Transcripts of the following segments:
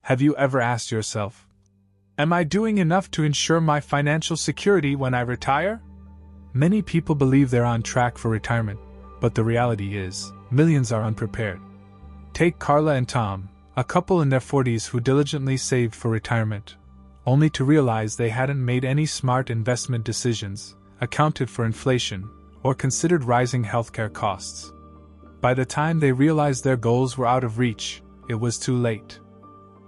Have you ever asked yourself, am I doing enough to ensure my financial security when I retire? Many people believe they're on track for retirement, but the reality is, millions are unprepared. Take Carla and Tom, a couple in their 40s who diligently saved for retirement, only to realize they hadn't made any smart investment decisions, accounted for inflation, or considered rising healthcare costs. By the time they realized their goals were out of reach, it was too late.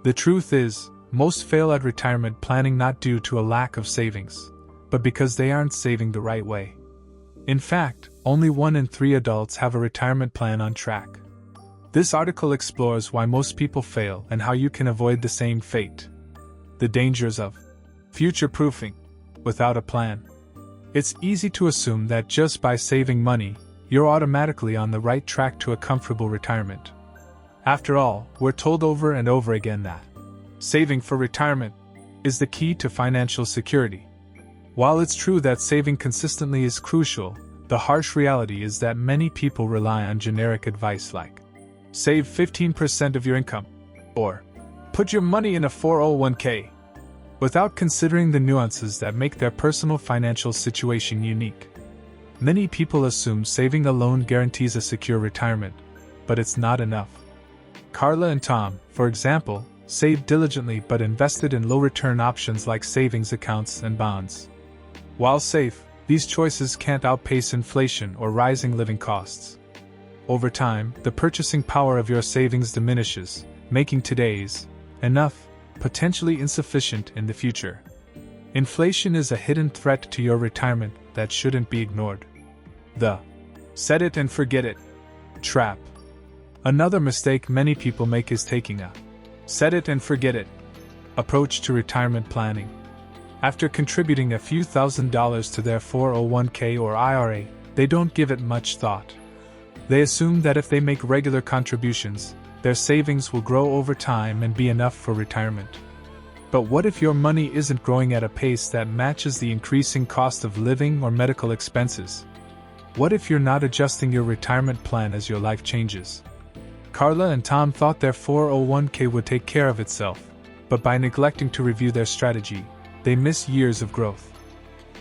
The truth is, most fail at retirement planning not due to a lack of savings, but because they aren't saving the right way. In fact, only 1 in 3 adults have a retirement plan on track. This article explores why most people fail and how you can avoid the same fate. The dangers of future-proofing without a plan. It's easy to assume that just by saving money, you're automatically on the right track to a comfortable retirement. After all, we're told over and over again that saving for retirement is the key to financial security. While it's true that saving consistently is crucial, the harsh reality is that many people rely on generic advice like, save 15% of your income, or put your money in a 401k, without considering the nuances that make their personal financial situation unique. Many people assume saving alone guarantees a secure retirement, but it's not enough. Carla and Tom, for example, saved diligently but invested in low-return options like savings accounts and bonds. While safe, these choices can't outpace inflation or rising living costs. Over time, the purchasing power of your savings diminishes, making today's enough potentially insufficient in the future. Inflation is a hidden threat to your retirement that shouldn't be ignored. The set it and forget it trap. Another mistake many people make is taking a set it and forget it approach to retirement planning. After contributing a few $1,000s to their 401k or IRA, they don't give it much thought. They assume that if they make regular contributions, their savings will grow over time and be enough for retirement. But what if your money isn't growing at a pace that matches the increasing cost of living or medical expenses? What if you're not adjusting your retirement plan as your life changes? Carla and Tom thought their 401k would take care of itself, but by neglecting to review their strategy, they miss years of growth.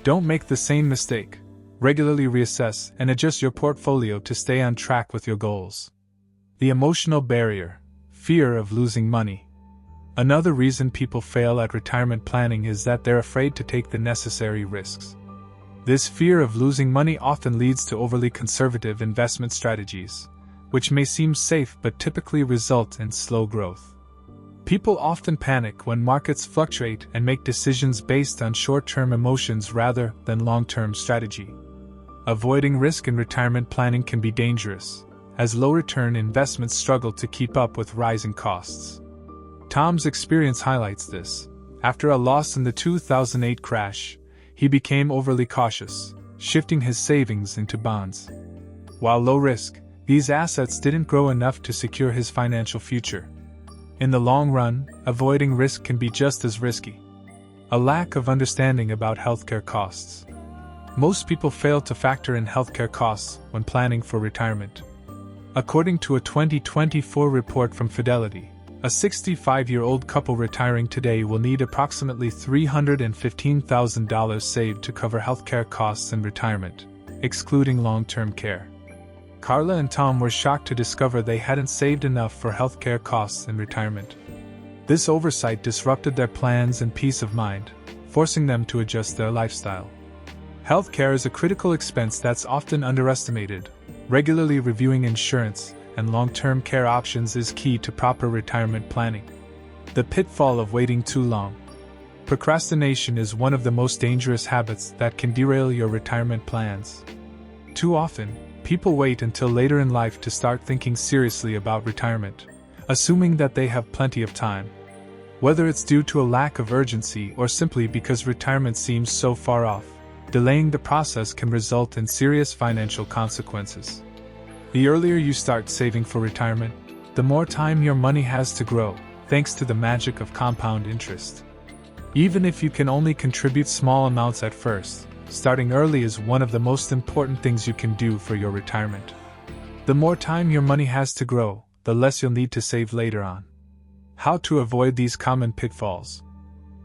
Don't make the same mistake. Regularly reassess and adjust your portfolio to stay on track with your goals. The emotional barrier, fear of losing money. Another reason people fail at retirement planning is that they're afraid to take the necessary risks. This fear of losing money often leads to overly conservative investment strategies, which may seem safe but typically result in slow growth. People often panic when markets fluctuate and make decisions based on short-term emotions rather than long-term strategy. Avoiding risk in retirement planning can be dangerous, as low-return investments struggle to keep up with rising costs. Tom's experience highlights this. After a loss in the 2008 crash, he became overly cautious, shifting his savings into bonds. While low risk, these assets didn't grow enough to secure his financial future. In the long run, avoiding risk can be just as risky. A lack of understanding about healthcare costs. Most people fail to factor in healthcare costs when planning for retirement. According to a 2024 report from Fidelity, a 65-year-old couple retiring today will need approximately $315,000 saved to cover healthcare costs in retirement, excluding long-term care. Carla and Tom were shocked to discover they hadn't saved enough for healthcare costs in retirement. This oversight disrupted their plans and peace of mind, forcing them to adjust their lifestyle. Healthcare is a critical expense that's often underestimated. Regularly reviewing insurance and long-term care options is key to proper retirement planning. The pitfall of waiting too long. Procrastination is one of the most dangerous habits that can derail your retirement plans. Too often, people wait until later in life to start thinking seriously about retirement, assuming that they have plenty of time. Whether it's due to a lack of urgency or simply because retirement seems so far off, delaying the process can result in serious financial consequences. The earlier you start saving for retirement, the more time your money has to grow, thanks to the magic of compound interest. Even if you can only contribute small amounts at first, starting early is one of the most important things you can do for your retirement. The more time your money has to grow, the less you'll need to save later on. How to avoid these common pitfalls.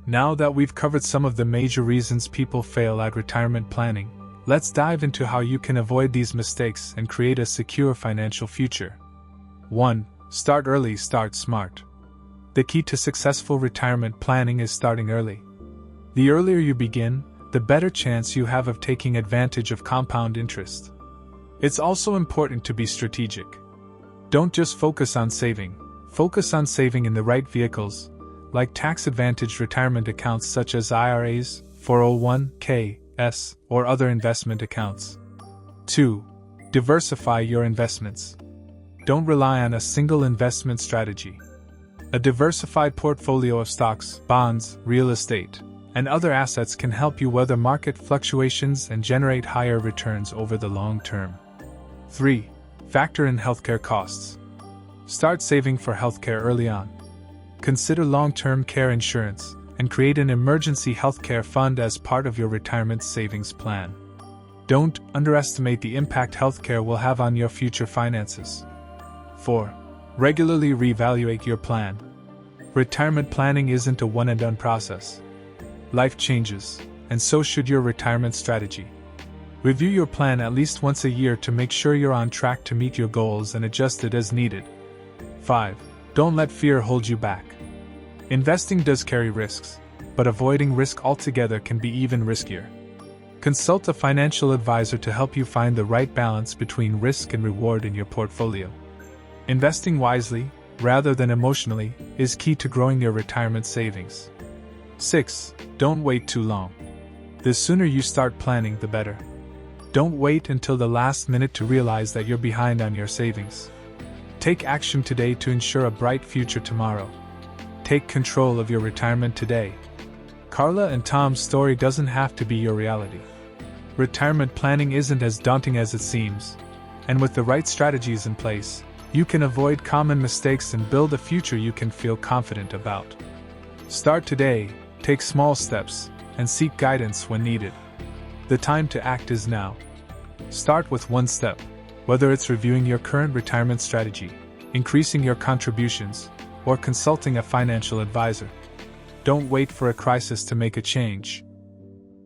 Now that we've covered some of the major reasons people fail at retirement planning, let's dive into how you can avoid these mistakes and create a secure financial future. 1. Start early, start smart. The key to successful retirement planning is starting early. The earlier you begin, the better chance you have of taking advantage of compound interest. It's also important to be strategic. Don't just focus on saving in the right vehicles, like tax-advantaged retirement accounts such as IRAs, 401(k)s, or other investment accounts. 2. Diversify your investments. Don't rely on a single investment strategy. A diversified portfolio of stocks, bonds, real estate, and other assets can help you weather market fluctuations and generate higher returns over the long term. 3. Factor in healthcare costs. Start saving for healthcare early on. Consider long-term care insurance and create an emergency healthcare fund as part of your retirement savings plan. Don't underestimate the impact healthcare will have on your future finances. 4. Regularly reevaluate your plan. Retirement planning isn't a one-and-done process. Life changes, and so should your retirement strategy. Review your plan at least once a year to make sure you're on track to meet your goals and adjust it as needed. 5. Don't let fear hold you back. Investing does carry risks, but avoiding risk altogether can be even riskier. Consult a financial advisor to help you find the right balance between risk and reward in your portfolio. Investing wisely, rather than emotionally, is key to growing your retirement savings. 6. Don't wait too long. The sooner you start planning, the better. Don't wait until the last minute to realize that you're behind on your savings. Take action today to ensure a bright future tomorrow. Take control of your retirement today. Carla and Tom's story doesn't have to be your reality. Retirement planning isn't as daunting as it seems, and with the right strategies in place, you can avoid common mistakes and build a future you can feel confident about. Start today, take small steps, and seek guidance when needed. The time to act is now. Start with one step, whether it's reviewing your current retirement strategy, increasing your contributions, or consulting a financial advisor. Don't wait for a crisis to make a change.